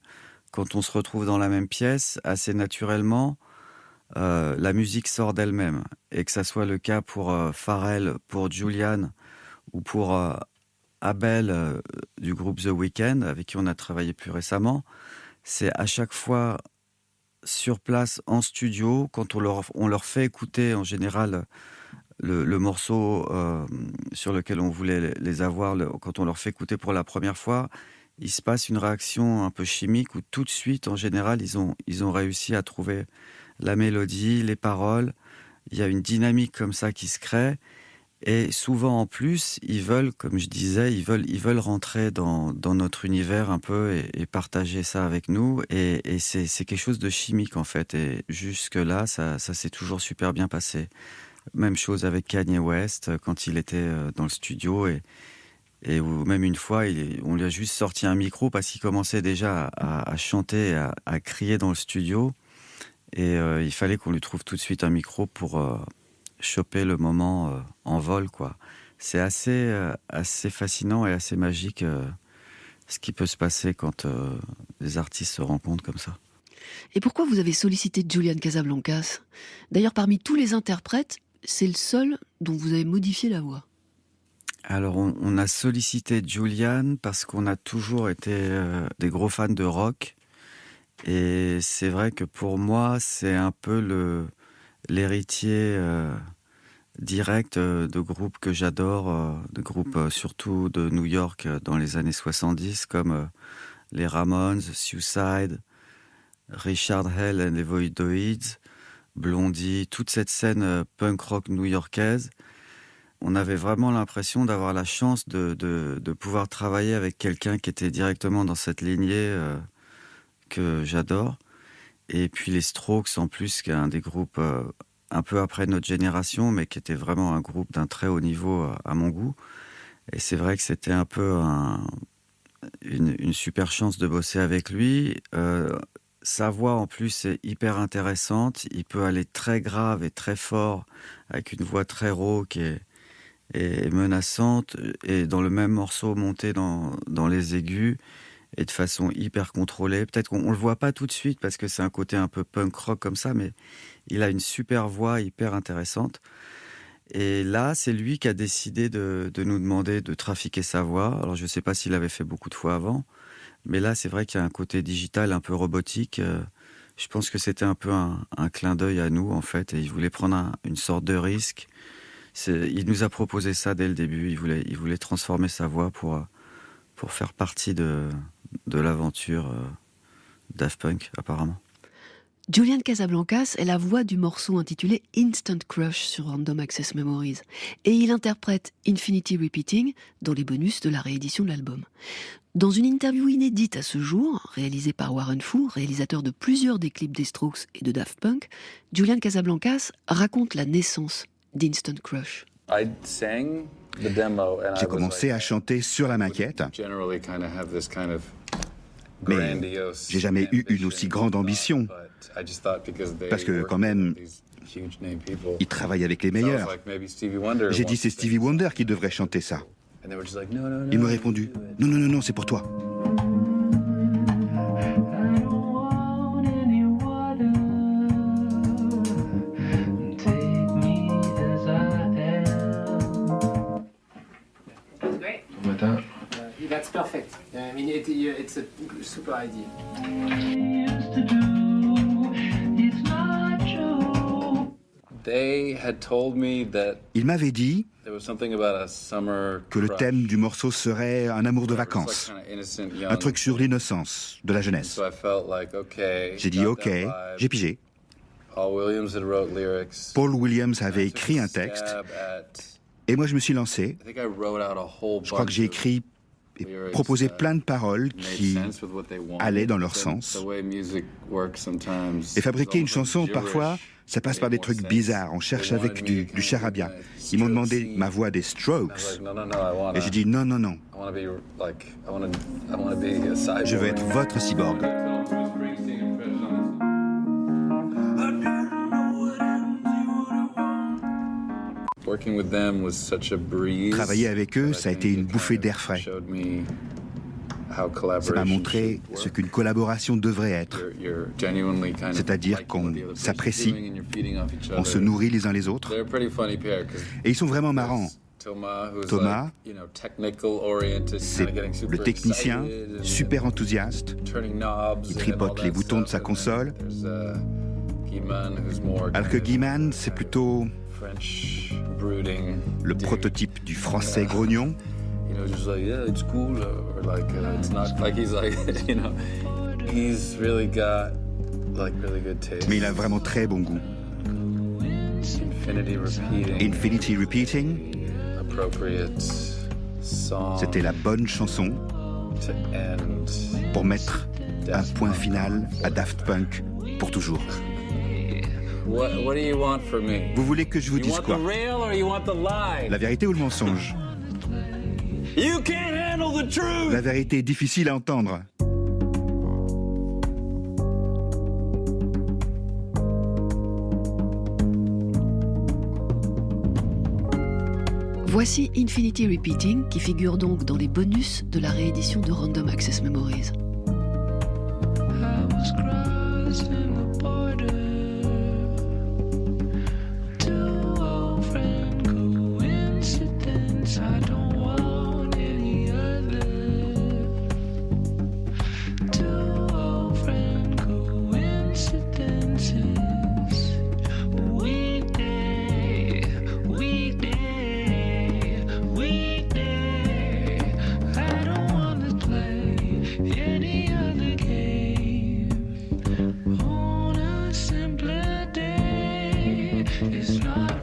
quand on se retrouve dans la même pièce, assez naturellement, la musique sort d'elle-même. Et que ça soit le cas pour Pharrell, pour Julian ou pour Abel du groupe The Weeknd, avec qui on a travaillé plus récemment, c'est à chaque fois sur place, en studio, quand on leur fait écouter en général le morceau sur lequel on voulait les avoir, quand on leur fait écouter pour la première fois, il se passe une réaction un peu chimique où tout de suite, en général, ils ont réussi à trouver la mélodie, les paroles. Il y a une dynamique comme ça qui se crée. Et souvent, en plus, ils veulent, comme je disais, ils veulent rentrer dans notre univers un peu et partager ça avec nous. Et c'est quelque chose de chimique, en fait. Et jusque-là, ça s'est toujours super bien passé. Même chose avec Kanye West, quand il était dans le studio et où même une fois, on lui a juste sorti un micro parce qu'il commençait déjà à chanter, à crier dans le studio. Et il fallait qu'on lui trouve tout de suite un micro pour choper le moment en vol, quoi. C'est assez fascinant et assez magique ce qui peut se passer quand les artistes se rencontrent comme ça. Et pourquoi vous avez sollicité Julian Casablancas ? D'ailleurs, parmi tous les interprètes, c'est le seul dont vous avez modifié la voix. Alors, on a sollicité Julian parce qu'on a toujours été des gros fans de rock. Et c'est vrai que pour moi, c'est un peu l'héritier direct de groupes que j'adore, de groupes surtout de New York dans les années 70, comme les Ramones, Suicide, Richard Hell and the Voidoids, Blondie, toute cette scène punk rock new-yorkaise. On avait vraiment l'impression d'avoir la chance de pouvoir travailler avec quelqu'un qui était directement dans cette lignée que j'adore. Et puis les Strokes, en plus, qui est un des groupes un peu après notre génération, mais qui était vraiment un groupe d'un très haut niveau à mon goût. Et c'est vrai que c'était un peu une super chance de bosser avec lui. Sa voix, en plus, est hyper intéressante. Il peut aller très grave et très fort, avec une voix très rauque et menaçante, et dans le même morceau monter dans les aigus, et de façon hyper contrôlée. Peut-être qu'on le voit pas tout de suite, parce que c'est un côté un peu punk rock comme ça, mais il a une super voix hyper intéressante. Et là, c'est lui qui a décidé de nous demander de trafiquer sa voix. Alors, je sais pas s'il l'avait fait beaucoup de fois avant, mais là, c'est vrai qu'il y a un côté digital un peu robotique. Je pense que c'était un peu un clin d'œil à nous, en fait, et il voulait prendre une sorte de risque. Il nous a proposé ça dès le début. Il voulait transformer sa voix pour faire partie de l'aventure Daft Punk, apparemment. Julian Casablancas est la voix du morceau intitulé Instant Crush sur Random Access Memories. Et il interprète Infinity Repeating dans les bonus de la réédition de l'album. Dans une interview inédite à ce jour, réalisée par Warren Fu, réalisateur de plusieurs des clips des Strokes et de Daft Punk, Julian Casablancas raconte la naissance d'Instant Crush. J'ai commencé à chanter sur la maquette, mais j'ai jamais eu une aussi grande ambition, parce que quand même, ils travaillent avec les meilleurs. J'ai dit c'est Stevie Wonder qui devrait chanter ça. Il m'a répondu non, c'est pour toi. That's perfect. I mean, it's a super idea. They Il m'avait dit que le thème du morceau serait un amour de vacances, un truc sur l'innocence de la jeunesse. J'ai dit ok, j'ai pigé. Paul Williams avait écrit un texte et moi je me suis lancé. Je crois que j'ai écrit et proposé plein de paroles qui allaient dans leur sens. Et fabriquer une chanson, parfois, ça passe par des trucs bizarres. On cherche avec du charabia. Ils m'ont demandé ma voix des Strokes. Et j'ai dit non, non, non. Je veux être votre cyborg. Travailler avec eux, ça a été une bouffée d'air frais. Ça m'a montré ce qu'une collaboration devrait être. C'est-à-dire qu'on s'apprécie, on se nourrit les uns les autres. Et ils sont vraiment marrants. Thomas, c'est le technicien, super enthousiaste. Il tripote les boutons de sa console. Alors que Guy-Man, c'est plutôt le prototype du français grognon. Mais il a vraiment très bon goût. Infinity Repeating, c'était la bonne chanson pour mettre un point final à Daft Punk pour toujours. Vous voulez que je vous dise quoi? La vérité ou le mensonge? La vérité est difficile à entendre. Voici Infinity Repeating, qui figure donc dans les bonus de la réédition de Random Access Memories. It's not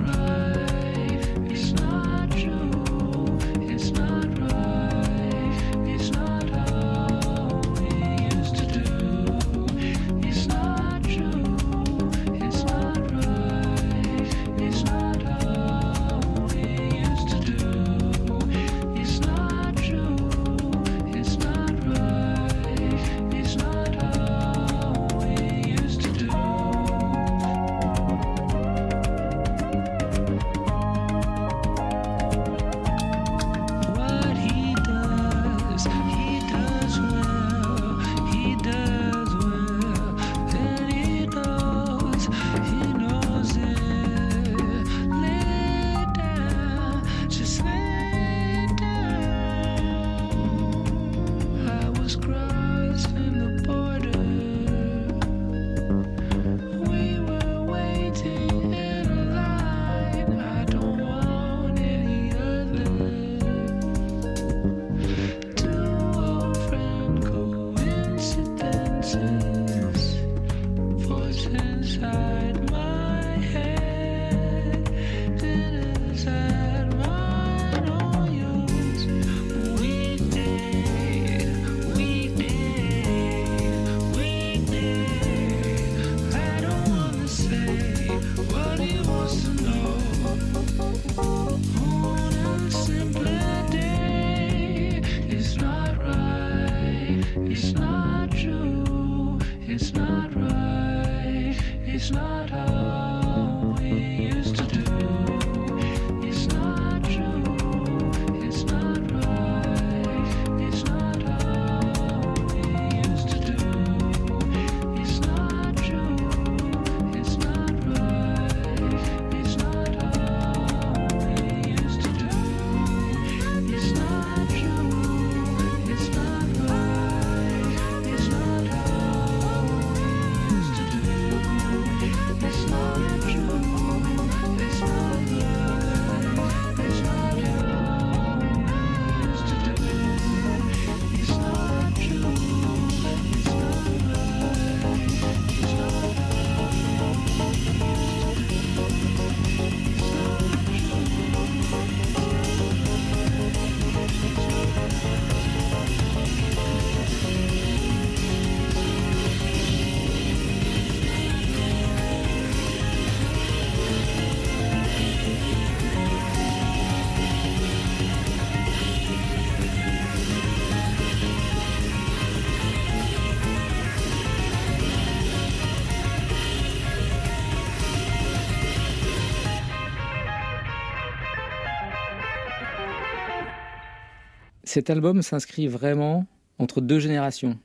Cet album s'inscrit vraiment entre deux générations.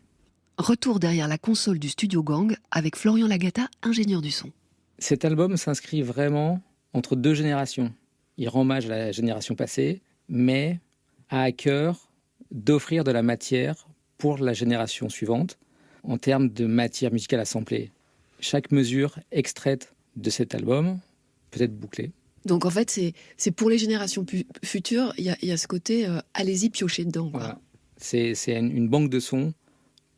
Retour derrière la console du Studio Gang avec Florian Lagata, ingénieur du son. Cet album s'inscrit vraiment entre deux générations. Il rend hommage à la génération passée, mais a à cœur d'offrir de la matière pour la génération suivante en termes de matière musicale à sampler. Chaque mesure extraite de cet album peut être bouclée. Donc en fait, c'est pour les générations futures, il y a ce côté allez-y piocher dedans. Quoi. Voilà. C'est une banque de sons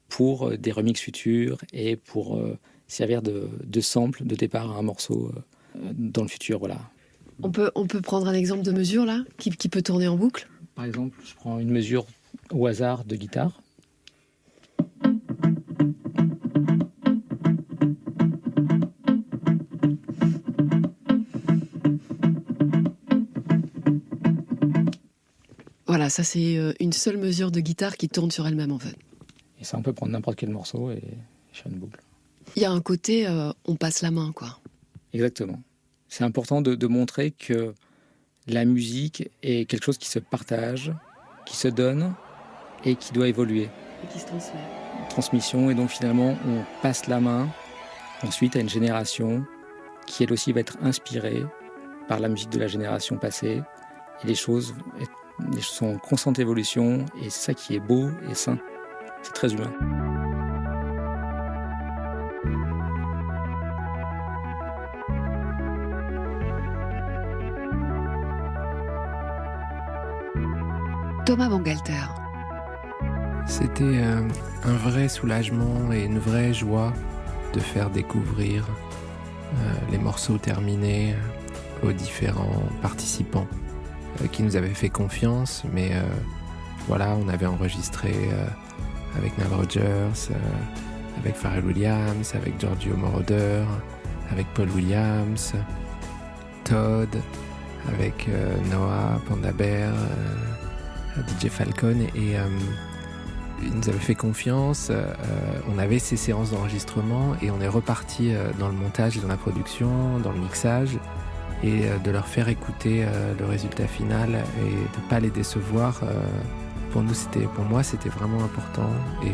pour des remixes futurs et pour servir de sample de départ à un morceau dans le futur. Voilà. On peut prendre un exemple de mesure là, qui peut tourner en boucle. Par exemple, je prends une mesure au hasard de guitare. Voilà, ça c'est une seule mesure de guitare qui tourne sur elle-même en fait. Et ça, on peut prendre n'importe quel morceau et faire une boucle. Il y a un côté, on passe la main, quoi. Exactement. C'est important de montrer que la musique est quelque chose qui se partage, qui se donne et qui doit évoluer. Et qui se transmet. Transmission, et donc finalement, on passe la main ensuite à une génération qui, elle aussi, va être inspirée par la musique de la génération passée. Et les choses sont en constante évolution, et c'est ça qui est beau et sain. C'est très humain. Thomas Bangalter. C'était un vrai soulagement et une vraie joie de faire découvrir les morceaux terminés aux différents participants qui nous avaient fait confiance, mais voilà, on avait enregistré avec Nile Rodgers, avec Pharrell Williams, avec Giorgio Moroder, avec Paul Williams, Todd, avec Noah, Panda Bear, DJ Falcon, et ils nous avaient fait confiance. On avait ces séances d'enregistrement et on est reparti dans le montage et dans la production, dans le mixage, et de leur faire écouter le résultat final et de ne pas les décevoir. Pour moi, c'était vraiment important, et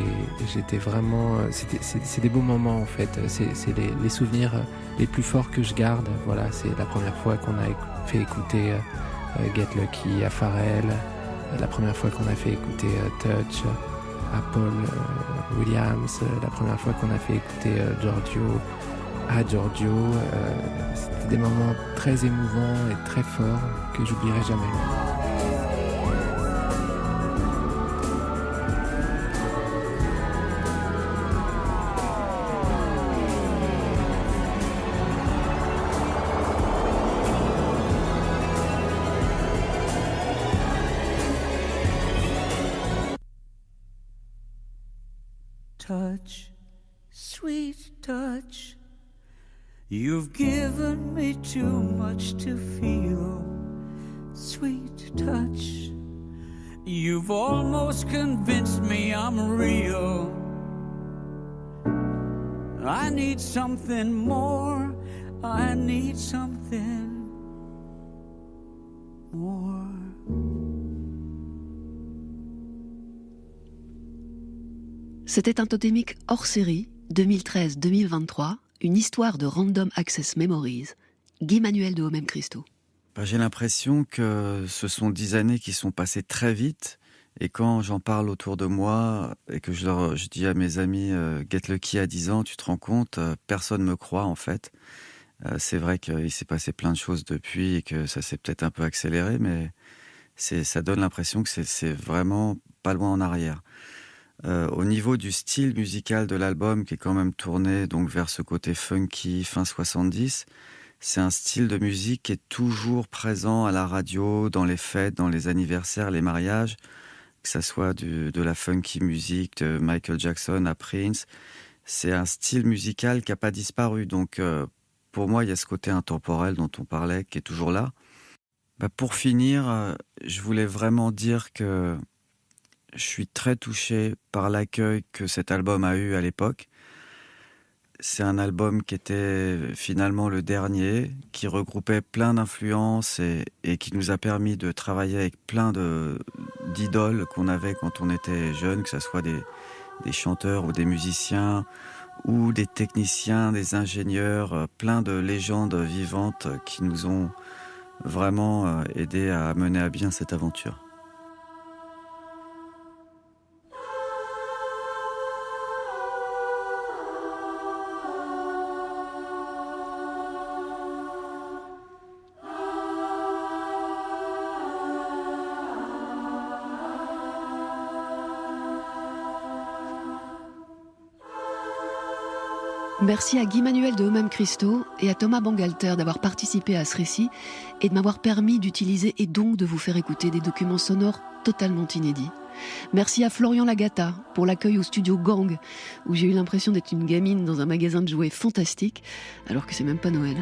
j'étais vraiment. C'est des beaux moments en fait. C'est les souvenirs les plus forts que je garde. Voilà, c'est la première fois qu'on a fait écouter Get Lucky à Pharrell, la première fois qu'on a fait écouter Touch à Paul Williams, la première fois qu'on a fait écouter Giorgio à Giorgio. C'était des moments très émouvants et très forts que j'oublierai jamais. Touch, sweet touch, you've given me too much to feel. Sweet touch, you've almost convinced me I'm real. I need something more, I need something more. C'était un totémique hors série, 2013-2023, une histoire de Random Access Memories, Guy-Manuel de Homem Christo. J'ai l'impression que ce sont 10 années qui sont passées très vite, et quand j'en parle autour de moi et que je dis à mes amis Get Lucky à 10 ans, tu te rends compte, personne me croit en fait. C'est vrai qu'il s'est passé plein de choses depuis et que ça s'est peut-être un peu accéléré, mais ça donne l'impression que c'est vraiment pas loin en arrière. Au niveau du style musical de l'album, qui est quand même tourné donc vers ce côté funky fin 70, c'est un style de musique qui est toujours présent à la radio, dans les fêtes, dans les anniversaires, les mariages, que ça soit de la funky music de Michael Jackson à Prince. C'est un style musical qui n'a pas disparu. Donc pour moi, il y a ce côté intemporel dont on parlait, qui est toujours là. Pour finir, je voulais vraiment dire que je suis très touché par l'accueil que cet album a eu à l'époque. C'est un album qui était finalement le dernier, qui regroupait plein d'influences et qui nous a permis de travailler avec plein d'idoles qu'on avait quand on était jeune, que ce soit des chanteurs ou des musiciens ou des techniciens, des ingénieurs, plein de légendes vivantes qui nous ont vraiment aidés à mener à bien cette aventure. Merci à Guy Manuel de Homem Christo et à Thomas Bangalter d'avoir participé à ce récit et de m'avoir permis d'utiliser et donc de vous faire écouter des documents sonores totalement inédits. Merci à Florian Lagata pour l'accueil au studio Gang, où j'ai eu l'impression d'être une gamine dans un magasin de jouets fantastique, alors que c'est même pas Noël.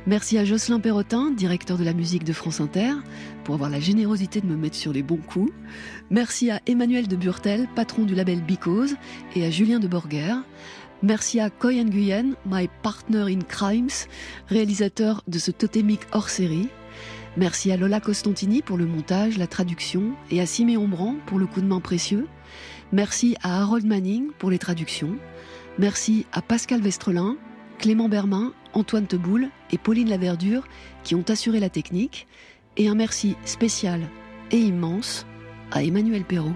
Merci à Jocelyn Perrotin, directeur de la musique de France Inter, pour avoir la générosité de me mettre sur les bons coups. Merci à Emmanuel de Burtel, patron du label Because, et à Julien de Borger. Merci à Koy Nguyen, my partner in crimes, réalisateur de ce totémique hors-série. Merci à Lola Costantini pour le montage, la traduction, et à Siméon Brand pour le coup de main précieux. Merci à Harold Manning pour les traductions. Merci à Pascal Vestrelin, Clément Bermin, Antoine Teboul et Pauline Laverdure qui ont assuré la technique. Et un merci spécial et immense à Emmanuel Perrault.